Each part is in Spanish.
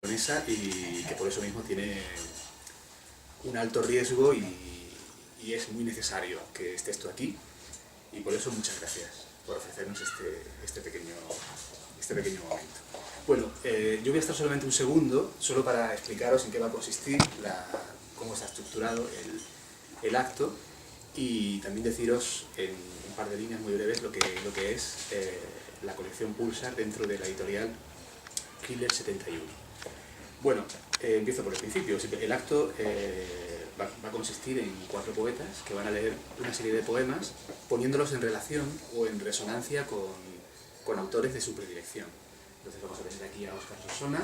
y que por eso mismo tiene un alto riesgo y es muy necesario que estés tú aquí, y por eso muchas gracias por ofrecernos este pequeño momento. Bueno, yo voy a estar solamente un segundo, solo para explicaros en qué va a consistir, cómo está estructurado el acto, y también deciros en un par de líneas muy breves lo que es la colección Pulsar dentro de la editorial Killer 71. Bueno, empiezo por el principio. El acto va a consistir en 4 poetas que van a leer una serie de poemas poniéndolos en relación o en resonancia con autores de su predilección. Entonces vamos a tener aquí a Óscar Solsona,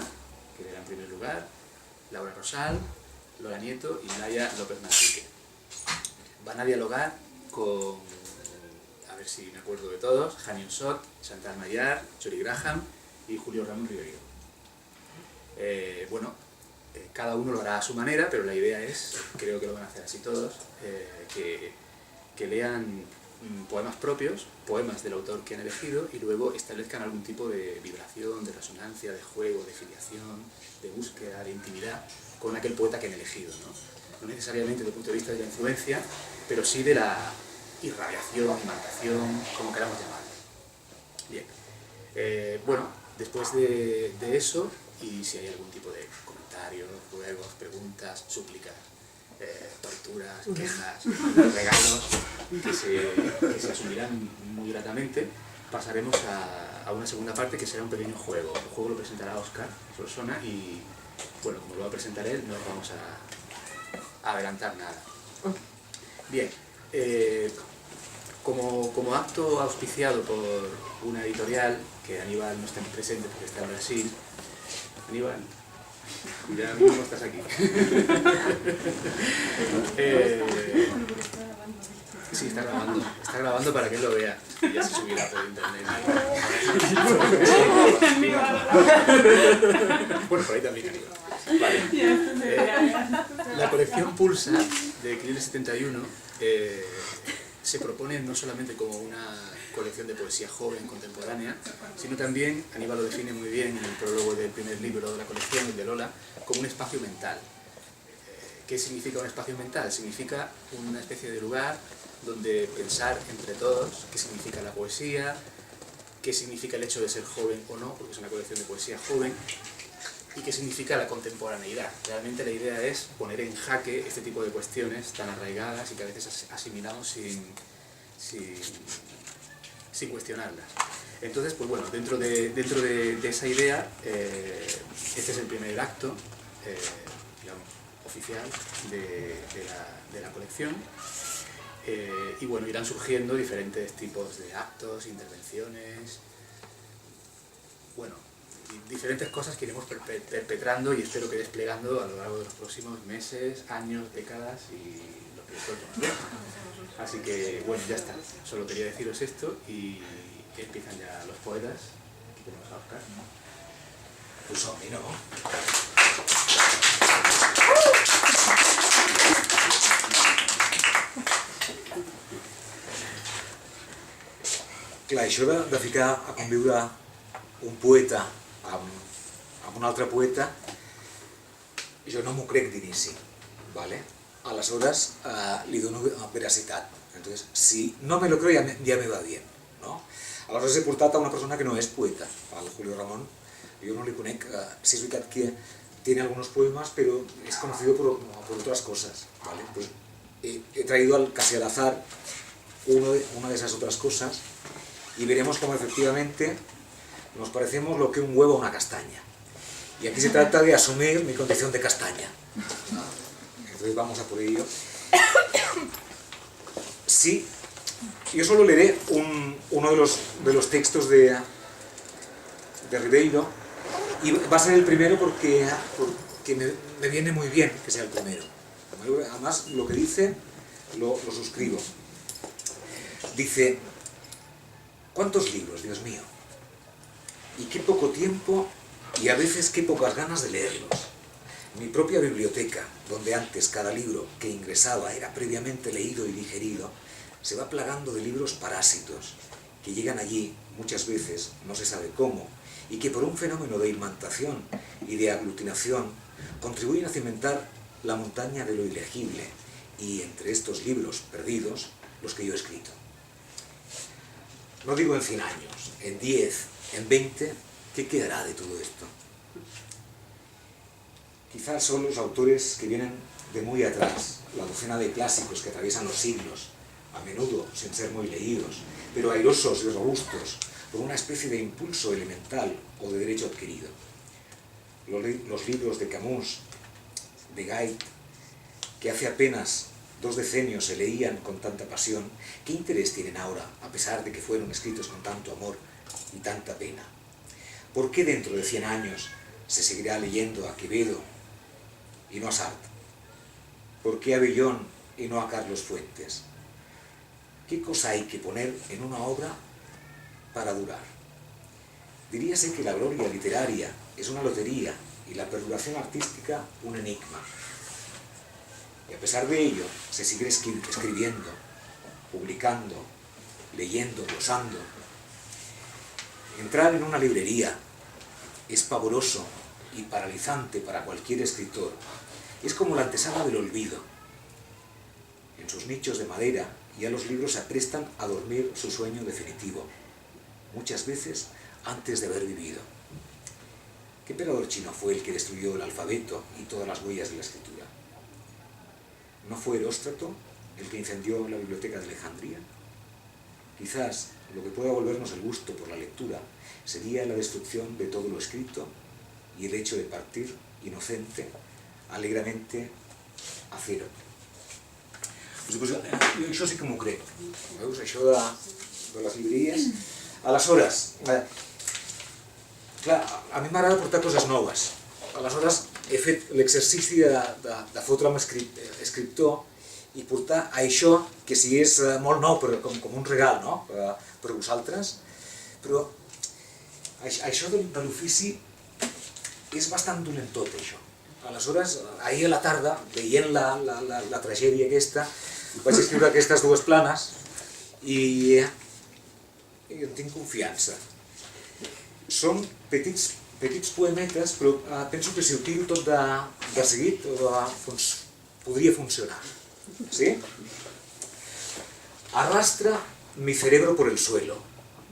que leerá en primer lugar, Laura Rosal, Lola Nieto y Laia López Manrique. Van a dialogar con, a ver si me acuerdo de todos, Janion Sot, Chantal Mayar, Chori Graham y Julio Ramón Ribeiro. Cada uno lo hará a su manera, pero la idea es, creo que lo van a hacer así todos, que lean poemas propios, poemas del autor que han elegido, y luego establezcan algún tipo de vibración, de resonancia, de juego, de filiación, de búsqueda, de intimidad con aquel poeta que han elegido, ¿no? No necesariamente desde el punto de vista de la influencia, pero sí de la irradiación, marcación, como queramos llamarlo. Bien. Después de eso, y si hay algún tipo de comentarios, ruegos, preguntas, súplicas, torturas, quejas, regalos, que se asumirán muy gratamente, pasaremos a una segunda parte que será un pequeño juego. El juego lo presentará Óscar Solsona y, bueno, como lo va a presentar él, no vamos a adelantar nada. Bien, como acto auspiciado por una editorial, que Aníbal no está presente porque está en Brasil. Aníbal, ya mismo estás aquí. Sí, está grabando para que él lo vea y ya se subirá por internet. Bueno, por ahí también Aníbal. Vale. La colección Pulsar de Killer 71 se propone no solamente como una colección de poesía joven, contemporánea, sino también, Aníbal lo define muy bien en el prólogo del primer libro de la colección, el de Lola, como un espacio mental. ¿Qué significa un espacio mental? Significa una especie de lugar donde pensar entre todos qué significa la poesía, qué significa el hecho de ser joven o no, porque es una colección de poesía joven, y qué significa la contemporaneidad. Realmente la idea es poner en jaque este tipo de cuestiones tan arraigadas y que a veces asimilamos sin cuestionarlas. Entonces, pues bueno, dentro de esa idea, este es el primer acto, digamos, oficial de la colección, y bueno, irán surgiendo diferentes tipos de actos, intervenciones, bueno, diferentes cosas que iremos perpetrando y espero que desplegando a lo largo de los próximos meses, años, décadas y lo que después tomemos. Así que, bueno, ya está. Solo quería deciros esto y que empiezan ya los poetas. Aquí tenemos a Óscar. Pues a mí no. Clar, això de ficar a conviure un poeta amb un altre poeta, jo no m'ho crec d'inici, ¿vale? Aleshores li dono veracitat. Entonces, si no me lo creo, ya me va bien, ¿no? Aleshores he portat a una persona que no és poeta, el Julio Ramón. Jo no li conec, sí és veritat que tiene algunos poemas, pero es conocido por otras cosas, ¿vale? Pues he traído casi al azar una de esas otras cosas y veremos cómo efectivamente nos parecemos lo que un huevo a una castaña. Y aquí se trata de asumir mi condición de castaña. Entonces vamos a por ello. Sí, yo solo leeré uno de los textos de Ribeiro, y va a ser el primero porque me viene muy bien que sea el primero. Además, lo que dice lo suscribo. Dice: ¿cuántos libros, Dios mío? Y qué poco tiempo, y a veces qué pocas ganas de leerlos. Mi propia biblioteca, donde antes cada libro que ingresaba era previamente leído y digerido, se va plagando de libros parásitos, que llegan allí, muchas veces, no se sabe cómo, y que por un fenómeno de imantación y de aglutinación contribuyen a cimentar la montaña de lo ilegible, y entre estos libros perdidos, los que yo he escrito. No digo en 100 años, en 10, en 20, ¿qué quedará de todo esto? Quizás son los autores que vienen de muy atrás, la docena de clásicos que atraviesan los siglos, a menudo sin ser muy leídos, pero airosos y robustos, por una especie de impulso elemental o de derecho adquirido. Los libros de Camus, de Guy, que hace apenas 2 decenios se leían con tanta pasión, ¿qué interés tienen ahora, a pesar de que fueron escritos con tanto amor y tanta pena? ¿Por qué dentro de 100 años se seguirá leyendo a Quevedo y no a Sartre? ¿Por qué a Bellón y no a Carlos Fuentes? ¿Qué cosa hay que poner en una obra para durar? Diríase que la gloria literaria es una lotería y la perduración artística un enigma. Y a pesar de ello, se sigue escribiendo, publicando, leyendo, glosando. Entrar en una librería es pavoroso y paralizante para cualquier escritor. Es como la antesala del olvido. En sus nichos de madera ya los libros se aprestan a dormir su sueño definitivo, muchas veces antes de haber vivido. ¿Qué emperador chino fue el que destruyó el alfabeto y todas las huellas de la escritura? ¿No fue Heróstrato el que incendió la biblioteca de Alejandría? Quizás lo que pueda volvernos el gusto por la lectura sería la destrucción de todo lo escrito y el hecho de partir inocente, alegremente, a cero. Pues, això sí que m'ho crec. Veus, això de les llibreries. Aleshores, clar, a mi m'agrada portar coses noves. Aleshores, he fet l'exercici de fotre'm escriptor i portar això, que si és molt nou, però com un regal, no?, per a vosaltres, però això de l'ofici és bastant dolentot, això. Aleshores, ahir a la tarda, veient la tragèdia aquesta, vaig escriure aquestes 2 planes i en tinc confiança. Són petits poemetes, però penso que si ho tiro tot de seguit podria funcionar. ¿Sí? Arrastra mi cerebro por el suelo,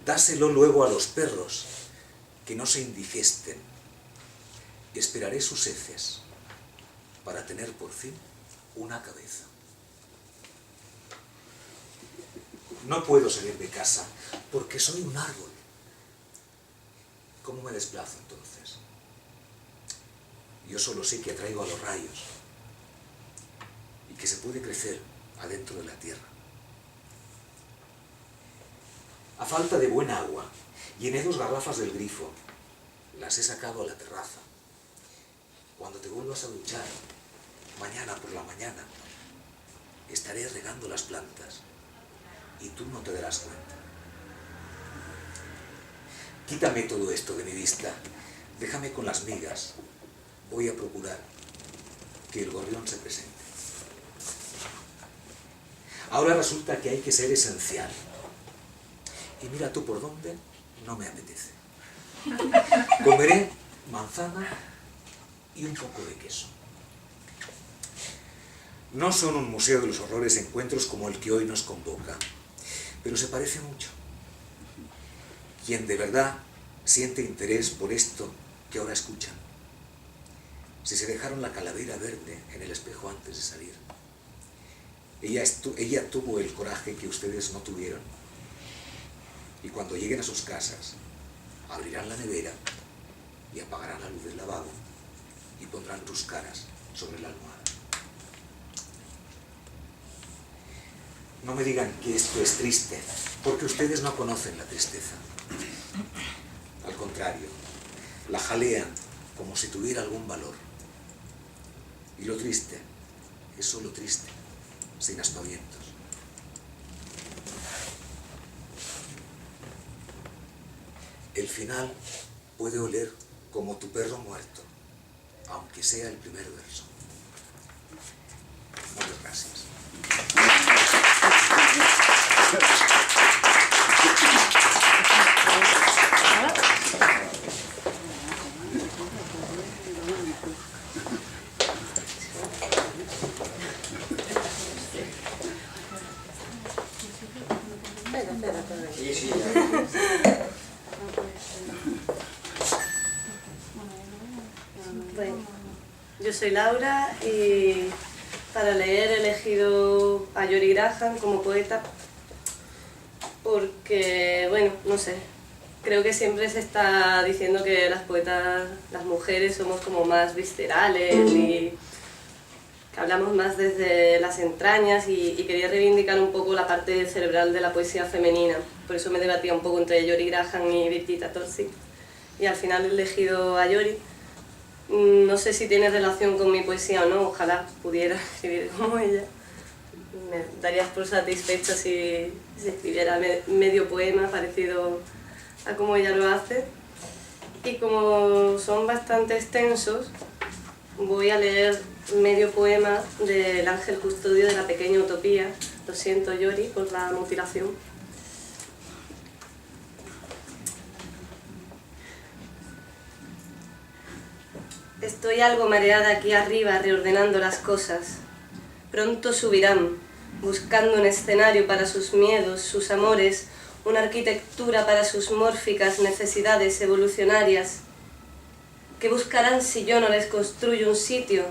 dáselo luego a los perros, que no se indigesten. Esperaré sus heces para tener por fin una cabeza. No puedo salir de casa porque soy un árbol. ¿Cómo me desplazo entonces? Yo solo sé que atraigo a los rayos y que se puede crecer adentro de la tierra. A falta de buena agua, llené 2 garrafas del grifo. Las he sacado a la terraza. Cuando te vuelvas a duchar, mañana por la mañana, estaré regando las plantas y tú no te darás cuenta. Quítame todo esto de mi vista, déjame con las migas. Voy a procurar que el gorrión se presente. Ahora resulta que hay que ser esencial. Y mira tú por dónde no me apetece. Comeré manzana y un poco de queso. No son un museo de los horrores encuentros como el que hoy nos convoca, pero se parece mucho. Quien de verdad siente interés por esto que ahora escuchan, si se dejaron la calavera verde en el espejo antes de salir, ella tuvo el coraje que ustedes no tuvieron. Y cuando lleguen a sus casas, abrirán la nevera y apagarán la luz del lavabo y pondrán tus caras sobre la almohada. No me digan que esto es triste, porque ustedes no conocen la tristeza. Al contrario, la jalean como si tuviera algún valor. Y lo triste es solo triste, sin aspavientos. El final puede oler como tu perro muerto, aunque sea el primer verso. Muchas gracias. Bueno, yo soy Laura y para leer he elegido a Yori Graham como poeta porque, bueno, no sé, creo que siempre se está diciendo que las poetas, las mujeres somos como más viscerales y que hablamos más desde las entrañas y quería reivindicar un poco la parte cerebral de la poesía femenina. Por eso me debatía un poco entre Yori Graham y Birgitta Torsig y al final he elegido a Yori. No sé si tiene relación con mi poesía o no, ojalá pudiera escribir como ella. Me darías por satisfecha si escribiera medio poema parecido a como ella lo hace. Y como son bastante extensos, voy a leer medio poema del ángel custodio de la pequeña utopía. Lo siento, Yori, por la mutilación. Estoy algo mareada aquí arriba reordenando las cosas. Pronto subirán, buscando un escenario para sus miedos, sus amores, una arquitectura para sus mórficas necesidades evolucionarias. ¿Qué buscarán si yo no les construyo un sitio?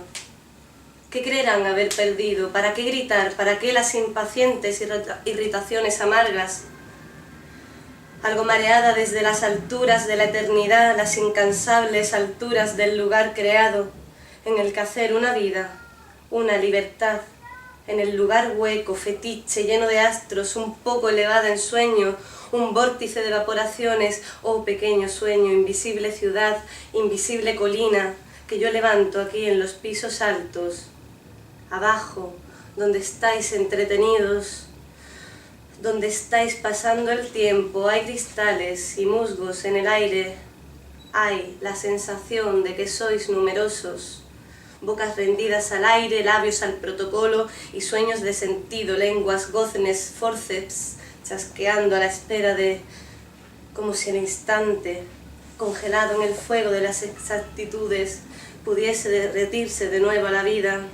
¿Qué creerán haber perdido? ¿Para qué gritar? ¿Para qué las impacientes irritaciones amargas? Algo mareada desde las alturas de la eternidad, las incansables alturas del lugar creado, en el que hacer una vida, una libertad, en el lugar hueco, fetiche, lleno de astros, un poco elevada en sueño, un vórtice de evaporaciones, oh pequeño sueño, invisible ciudad, invisible colina, que yo levanto aquí en los pisos altos, abajo, donde estáis entretenidos, donde estáis pasando el tiempo, hay cristales y musgos en el aire, hay la sensación de que sois numerosos, bocas rendidas al aire, labios al protocolo y sueños de sentido, lenguas, goznes, forceps, chasqueando a la espera de, como si el instante, congelado en el fuego de las exactitudes, pudiese derretirse de nuevo a la vida,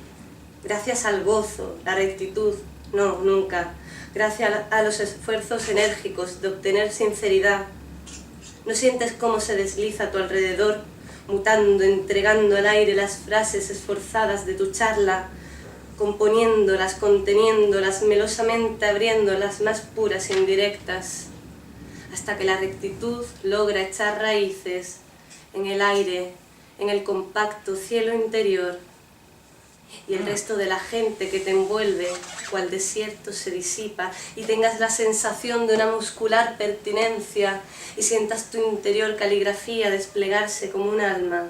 gracias al gozo, la rectitud, no, nunca, gracias a los esfuerzos enérgicos de obtener sinceridad. ¿No sientes cómo se desliza a tu alrededor, mutando, entregando al aire las frases esforzadas de tu charla, componiéndolas, conteniéndolas, melosamente abriendo las más puras e indirectas, hasta que la rectitud logra echar raíces en el aire, en el compacto cielo interior, y el resto de la gente que te envuelve, cual desierto, se disipa, y tengas la sensación de una muscular pertinencia, y sientas tu interior caligrafía desplegarse como un alma,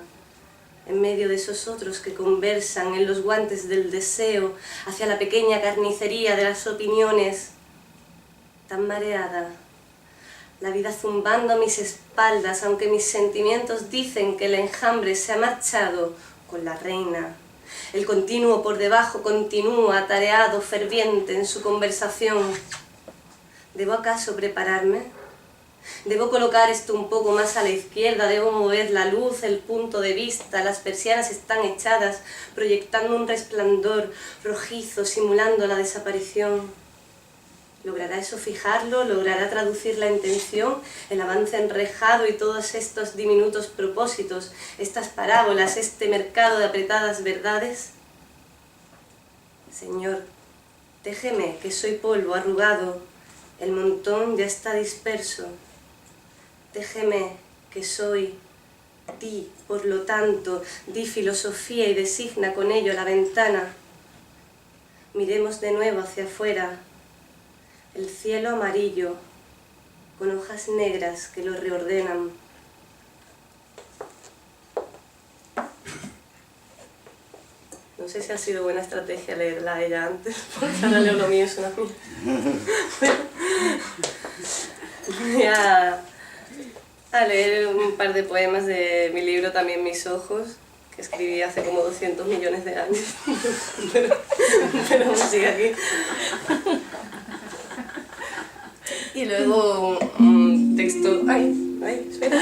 en medio de esos otros que conversan en los guantes del deseo, hacia la pequeña carnicería de las opiniones, tan mareada, la vida zumbando a mis espaldas, aunque mis sentimientos dicen que el enjambre se ha marchado con la reina. El continuo por debajo continúa atareado, ferviente en su conversación. ¿Debo acaso prepararme? ¿Debo colocar esto un poco más a la izquierda? ¿Debo mover la luz, el punto de vista? Las persianas están echadas, proyectando un resplandor rojizo, simulando la desaparición. ¿Logrará eso fijarlo? ¿Logrará traducir la intención, el avance enrejado y todos estos diminutos propósitos, estas parábolas, este mercado de apretadas verdades? Señor, déjeme que soy polvo arrugado, el montón ya está disperso. Déjeme que soy ti, por lo tanto, di filosofía y designa con ello la ventana. Miremos de nuevo hacia afuera. El cielo amarillo, con hojas negras que lo reordenan. No sé si ha sido buena estrategia leerla a ella antes, porque ahora leo lo mío, es una mierda. Voy a leer un par de poemas de mi libro También mis ojos, que escribí hace como 200 millones de años, pero aún sigue aquí. Y luego un texto... espera.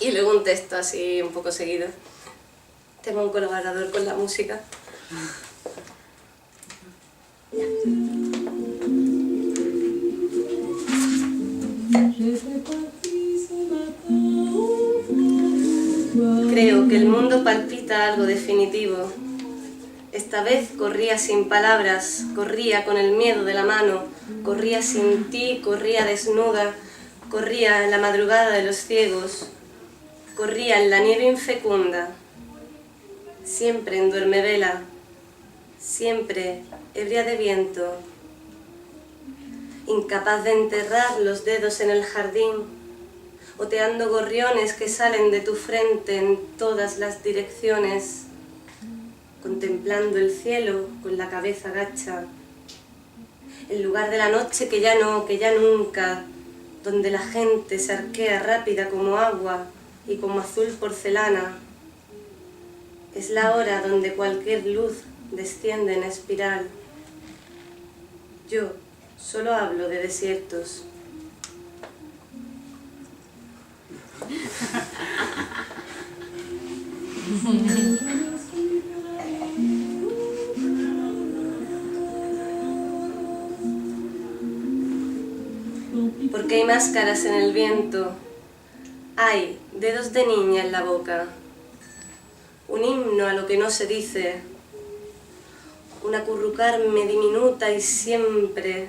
Y luego un texto así un poco seguido. Tengo un colaborador con la música. Creo que el mundo palpita algo definitivo. Esta vez corría sin palabras, corría con el miedo de la mano, corría sin ti, corría desnuda, corría en la madrugada de los ciegos, corría en la nieve infecunda, siempre en duermevela, siempre ebria de viento, incapaz de enterrar los dedos en el jardín, oteando gorriones que salen de tu frente en todas las direcciones, contemplando el cielo con la cabeza gacha, el lugar de la noche que ya no, que ya nunca, donde la gente se arquea rápida como agua y como azul porcelana. Es la hora donde cualquier luz desciende en espiral. Yo solo hablo de desiertos. Porque hay máscaras en el viento, hay dedos de niña en la boca, un himno a lo que no se dice, un acurrucarme diminuta y siempre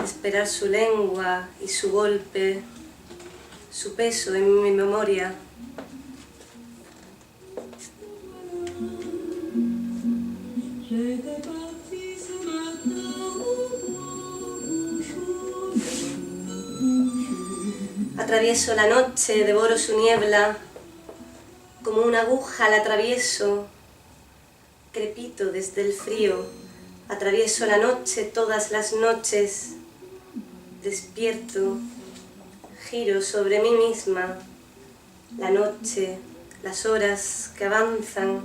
esperar su lengua y su golpe, su peso en mi memoria. Atravieso la noche, devoro su niebla, como una aguja la atravieso, crepito desde el frío, atravieso la noche todas las noches, despierto, giro sobre mí misma, la noche, las horas que avanzan,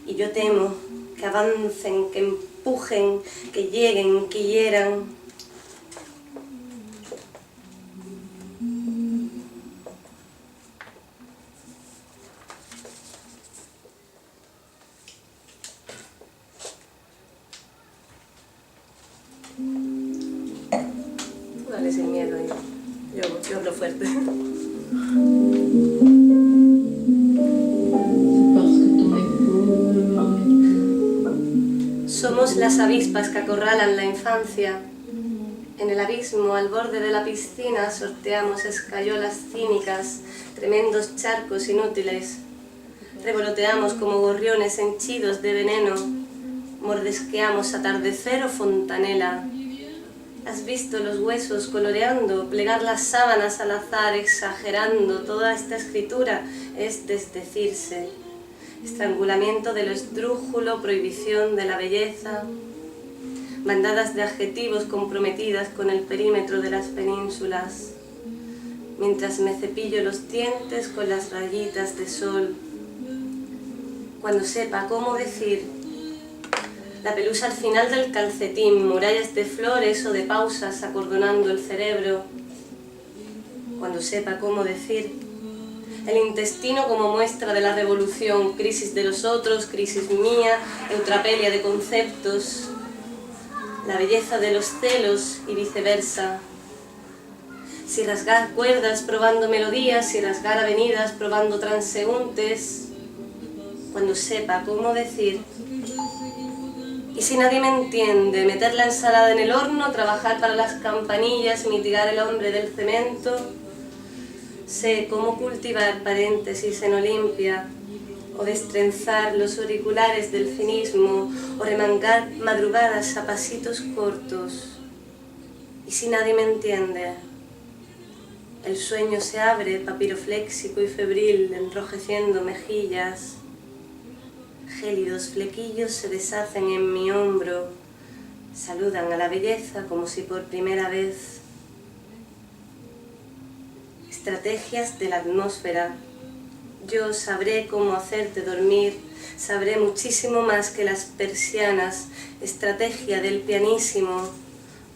y yo temo que avancen, que empujen, que lleguen, que hieran. Dale sin miedo, yo hablo fuerte. Somos las avispas que acorralan la infancia. En el abismo, al borde de la piscina, sorteamos escayolas cínicas, tremendos charcos inútiles. Revoloteamos como gorriones henchidos de veneno. Mordisqueamos atardecer o fontanela. ¿Has visto los huesos coloreando, plegar las sábanas al azar, exagerando? Toda esta escritura es desdecirse. Estrangulamiento de lo esdrújulo, prohibición de la belleza. Bandadas de adjetivos comprometidas con el perímetro de las penínsulas. Mientras me cepillo los dientes con las rayitas de sol. Cuando sepa cómo decir. La pelusa al final del calcetín, murallas de flores o de pausas acordonando el cerebro. Cuando sepa cómo decir. El intestino como muestra de la revolución, crisis de los otros, crisis mía, eutrapelia de conceptos. La belleza de los celos y viceversa. Si rasgar cuerdas probando melodías, si rasgar avenidas probando transeúntes. Cuando sepa cómo decir. Y si nadie me entiende, meter la ensalada en el horno, trabajar para las campanillas, mitigar el hombre del cemento. Sé cómo cultivar paréntesis en Olimpia, o destrenzar los auriculares del cinismo, o remangar madrugadas a pasitos cortos. Y si nadie me entiende, el sueño se abre papirofléxico y febril, enrojeciendo mejillas. Gélidos flequillos se deshacen en mi hombro, saludan a la belleza como si por primera vez. Estrategias de la atmósfera. Yo sabré cómo hacerte dormir, sabré muchísimo más que las persianas. Estrategia del pianísimo.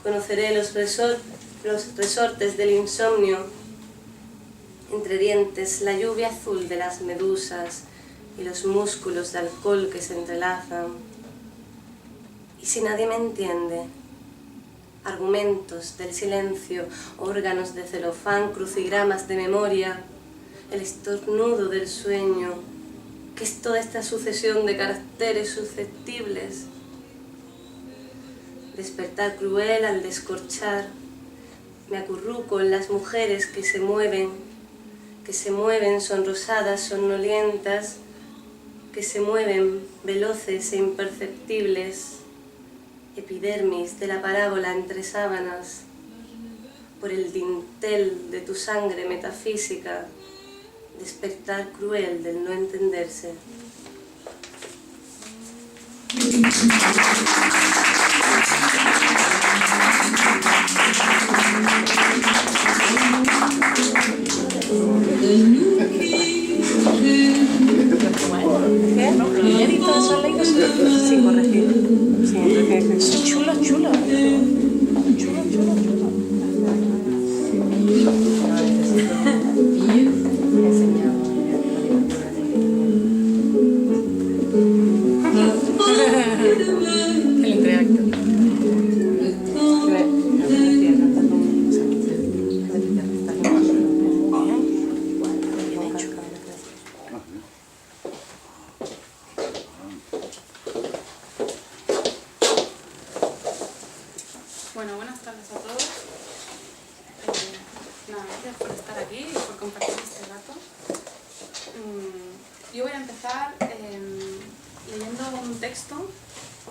Conoceré los resortes del insomnio. Entre dientes, la lluvia azul de las medusas. Y los músculos de alcohol que se entrelazan. Y si nadie me entiende, argumentos del silencio, órganos de celofán, crucigramas de memoria, el estornudo del sueño, que es toda esta sucesión de caracteres susceptibles. Despertar cruel al descorchar, me acurruco en las mujeres que se mueven sonrosadas, somnolientas, que se mueven veloces e imperceptibles, epidermis de la parábola entre sábanas, por el dintel de tu sangre metafísica, despertar cruel del no entenderse. ¿Qué? Los inéditos de esos leídos sin corregir. Son chulos, chulos. Chulos, chulos, chulos. El entreacto. Bueno, buenas tardes a todos. Gracias por estar aquí y por compartir este rato. Yo voy a empezar leyendo un texto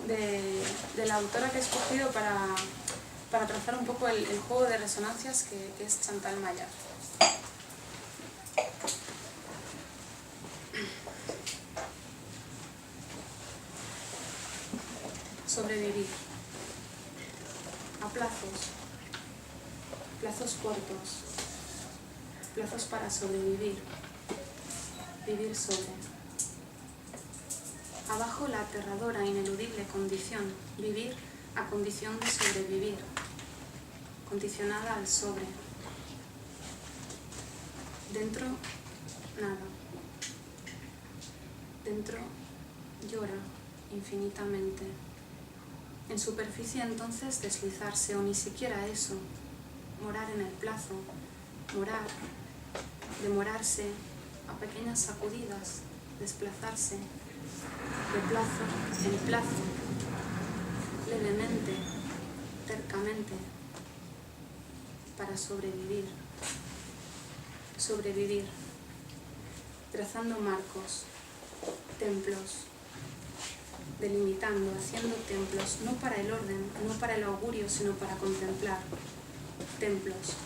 de la autora que he escogido para trazar un poco el juego de resonancias que es Chantal Maillard. Sobrevivir. A plazos cortos, plazos para sobrevivir, vivir sobre. Abajo la aterradora, ineludible condición, vivir a condición de sobrevivir, condicionada al sobre. Dentro, nada. Dentro llora infinitamente. En superficie entonces deslizarse, o ni siquiera eso, morar en el plazo, morar, demorarse, a pequeñas sacudidas, desplazarse, de plazo en plazo, levemente, tercamente, para sobrevivir. Sobrevivir, trazando marcos, templos, delimitando, haciendo templos, no para el orden, no para el augurio, sino para contemplar. Templos,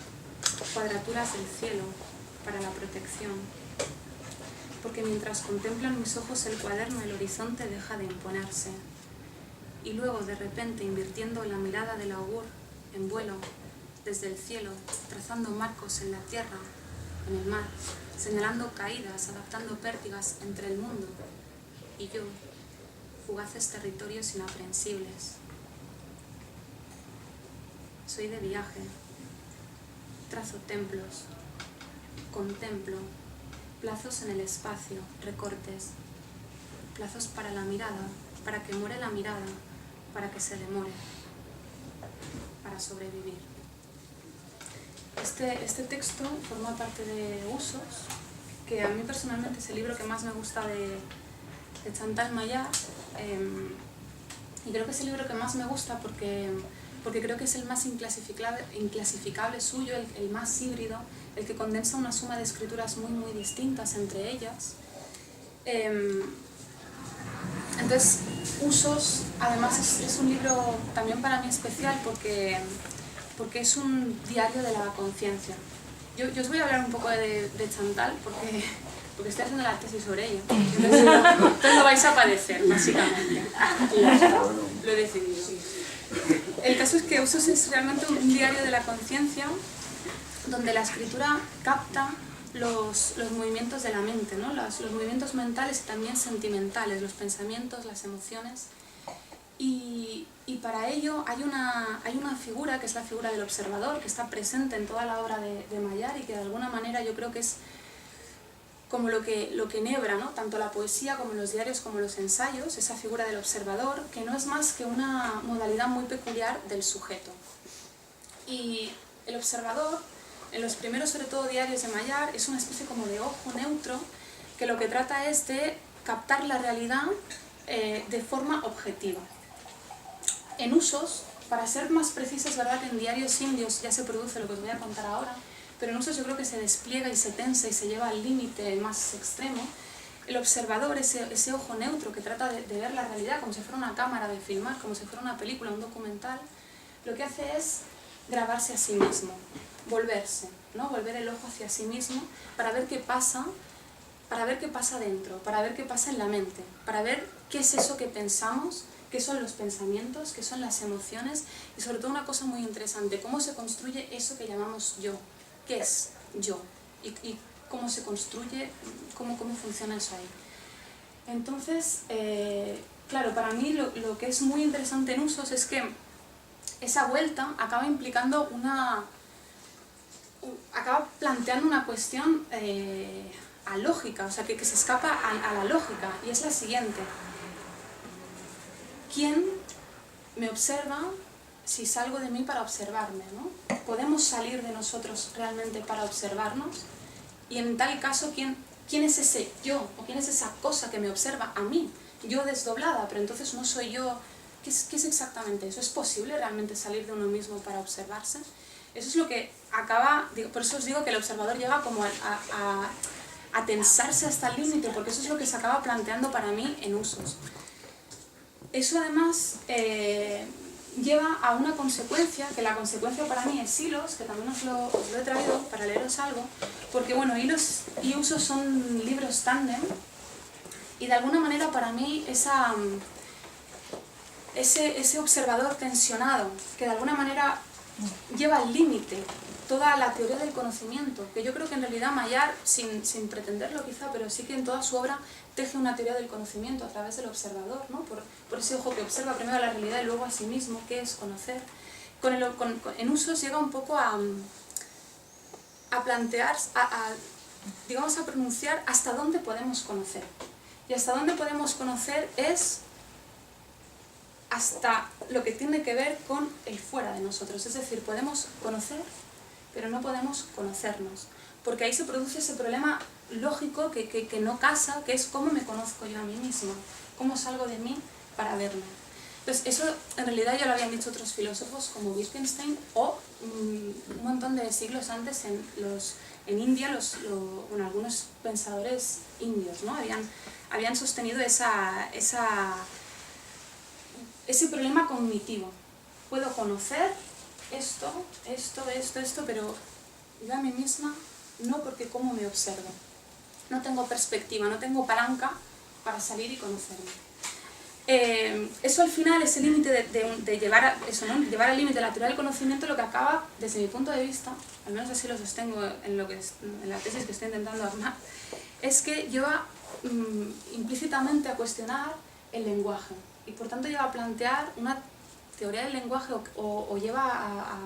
cuadraturas del cielo, para la protección. Porque mientras contemplan mis ojos el cuaderno, el horizonte deja de imponerse. Y luego, de repente, invirtiendo la mirada del augur en vuelo, desde el cielo, trazando marcos en la tierra, en el mar, señalando caídas, adaptando pértigas entre el mundo y yo, fugaces territorios inaprensibles. Soy de viaje, trazo templos, contemplo, plazos en el espacio, recortes, plazos para la mirada, para que muere la mirada, para que se demore, para sobrevivir. Este texto forma parte de Usos, que a mí personalmente es el libro que más me gusta de Chantal Maillard, y creo que es el libro que más me gusta porque creo que es el más inclasificable suyo, el más híbrido, el que condensa una suma de escrituras muy distintas entre ellas. Entonces, Usos, además, es un libro también para mí especial porque es un diario de la conciencia. Yo os voy a hablar un poco de Chantal porque estoy haciendo la tesis sobre ella. Entonces lo vais a padecer, básicamente. Lo he decidido. El caso es que Usos es realmente un diario de la conciencia donde la escritura capta los movimientos de la mente, ¿no? Los movimientos mentales y también sentimentales, los pensamientos, las emociones. Y para ello hay una figura que es la figura del observador, que está presente en toda la obra de Maillard y que de alguna manera yo creo que es como lo que enhebra, ¿no? Tanto la poesía como los diarios como los ensayos, esa figura del observador, que no es más que una modalidad muy peculiar del sujeto. Y el observador en los primeros, sobre todo, diarios de Mayar, es una especie como de ojo neutro que lo que trata es de captar la realidad de forma objetiva. En usos, para ser más precisos, es verdad que en diarios indios ya se produce lo que os voy a contar ahora, pero en usos yo creo que se despliega y se tensa y se lleva al límite más extremo. El observador, ese ojo neutro que trata de ver la realidad como si fuera una cámara, de filmar, como si fuera una película, un documental, lo que hace es grabarse a sí mismo, volverse, ¿no? Volver el ojo hacia sí mismo para ver qué pasa dentro, para ver qué pasa en la mente, para ver qué es eso que pensamos, qué son los pensamientos, qué son las emociones y sobre todo una cosa muy interesante, cómo se construye eso que llamamos yo, qué es yo y cómo se construye, cómo funciona eso ahí. Entonces, claro, para mí lo que es muy interesante en usos es que esa vuelta acaba implicando acaba planteando una cuestión alógica, o sea, que se escapa a la lógica, y es la siguiente. ¿Quién me observa si salgo de mí para observarme, ¿no? ¿Podemos salir de nosotros realmente para observarnos? Y en tal caso, ¿quién es ese yo? ¿O quién es esa cosa que me observa a mí? Yo desdoblada, pero entonces no soy yo. ¿Qué es exactamente eso? ¿Es posible realmente salir de uno mismo para observarse? Eso es lo que acaba, por eso os digo que el observador llega como a tensarse hasta el límite, porque eso es lo que se acaba planteando para mí en usos. Eso además lleva a una consecuencia, que la consecuencia para mí es hilos, que también os lo he traído para leeros algo, porque bueno, hilos y usos son libros tándem, y de alguna manera para mí ese observador tensionado, que de alguna manera lleva al límite toda la teoría del conocimiento, que yo creo que en realidad Mayar, sin pretenderlo quizá, pero sí que en toda su obra teje una teoría del conocimiento a través del observador, ¿no? por ese ojo que observa primero la realidad y luego a sí mismo, qué es conocer. En usos llega un poco a plantear, digamos a pronunciar hasta dónde podemos conocer. Y hasta dónde podemos conocer es hasta lo que tiene que ver con el fuera de nosotros. Es decir, podemos conocer, pero no podemos conocernos. Porque ahí se produce ese problema lógico que no casa, que es cómo me conozco yo a mí misma, cómo salgo de mí para verme. Entonces, eso en realidad ya lo habían dicho otros filósofos como Wittgenstein o un montón de siglos antes en India, algunos pensadores indios, ¿no? Habían sostenido ese problema cognitivo. Puedo conocer esto, pero yo a mí misma no, porque cómo me observo. No tengo perspectiva, no tengo palanca para salir y conocerme. Eso al final, ese límite de llevar al límite la teoría del conocimiento, lo que acaba, desde mi punto de vista, al menos así lo sostengo en la tesis que estoy intentando armar, es que lleva implícitamente a cuestionar el lenguaje y por tanto lleva a plantear una teoría del lenguaje o lleva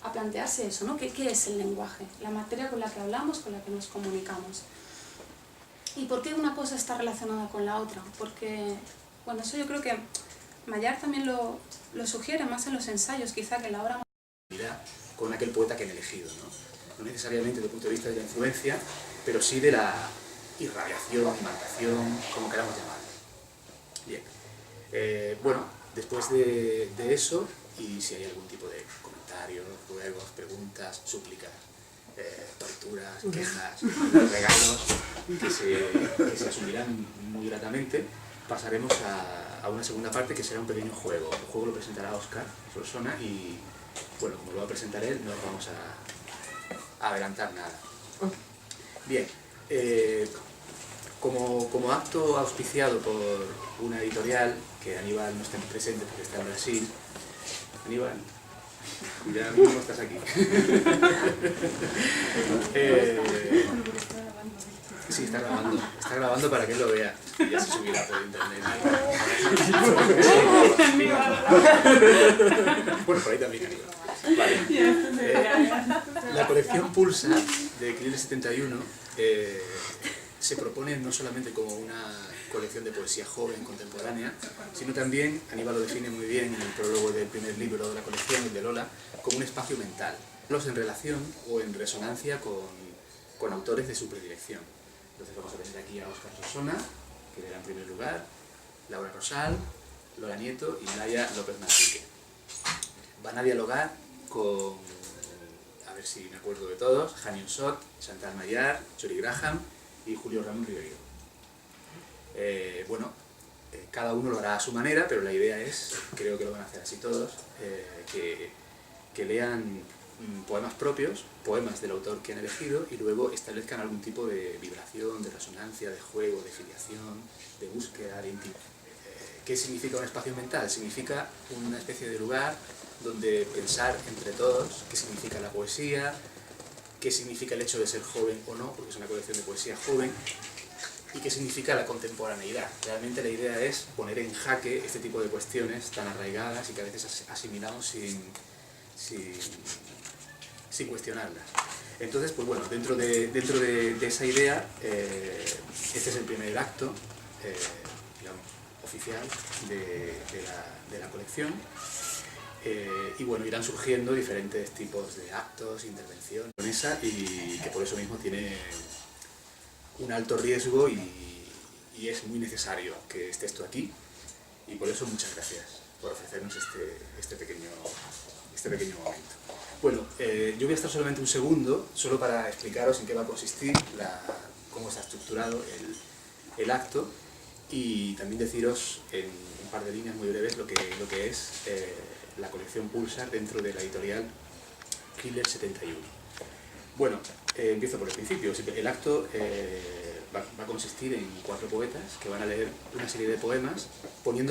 a plantearse eso, ¿no? ¿Qué es el lenguaje? La materia con la que hablamos, con la que nos comunicamos. ¿Y por qué una cosa está relacionada con la otra? Porque, bueno, eso yo creo que Mayar también lo sugiere más en los ensayos, quizá, que en la obra... Con aquel poeta que han elegido, ¿no? No necesariamente desde el punto de vista de la influencia, pero sí de la irradiación, imantación, como queramos llamarlo. Bien. Bueno, después de eso, y si hay algún tipo de comentarios, ruegos, preguntas, súplicas, torturas, quejas, regalos, que se asumirán muy gratamente, pasaremos a una segunda parte que será un pequeño juego. El juego lo presentará Óscar Solsona y, bueno, como lo va a presentar él, no vamos a adelantar nada. Bien, como acto auspiciado por una editorial, que Aníbal no está presente porque está en Brasil. Aníbal, ya mismo estás aquí. Sí, está grabando para que él lo vea. Y ya se subirá por internet. Bueno, por ahí también, Aníbal. Vale. La colección Pulsa de Equilibrio 71 se propone no solamente como una colección de poesía joven, contemporánea, sino también, Aníbal lo define muy bien en el prólogo del primer libro de la colección, el de Lola, como un espacio mental. en relación o en resonancia con autores de su predilección. Entonces vamos a tener aquí a Óscar Solsona, que era en primer lugar, Laura Rosal, Lola Nieto y Laia López Manrique. Van a dialogar con, a ver si me acuerdo de todos, Jani Sot, Chantal Mayar, Chori Graham y Julio Ramón Ribeiro. Cada uno lo hará a su manera, pero la idea es, creo que lo van a hacer así todos, que lean poemas propios, poemas del autor que han elegido, y luego establezcan algún tipo de vibración, de resonancia, de juego, de filiación, de búsqueda, de intimidad. ¿Qué significa un espacio mental? Significa una especie de lugar donde pensar entre todos qué significa la poesía, qué significa el hecho de ser joven o no, porque es una colección de poesía joven, y qué significa la contemporaneidad. Realmente la idea es poner en jaque este tipo de cuestiones tan arraigadas y que a veces asimilamos sin cuestionarlas. Entonces, pues bueno, dentro de esa idea, este es el primer acto, digamos, oficial de la colección. Y bueno, irán surgiendo diferentes tipos de actos, intervenciones, y que por eso mismo tiene un alto riesgo y es muy necesario que esté esto aquí, y por eso muchas gracias por ofrecernos este pequeño momento. Bueno, yo voy a estar solamente un segundo, solo para explicaros en qué va a consistir, cómo está estructurado el acto, y también deciros en un par de líneas muy breves lo que es la colección Pulsar dentro de la editorial Killer 71. Bueno, empiezo por el principio. El acto va a consistir en 4 poetas que van a leer una serie de poemas poniendo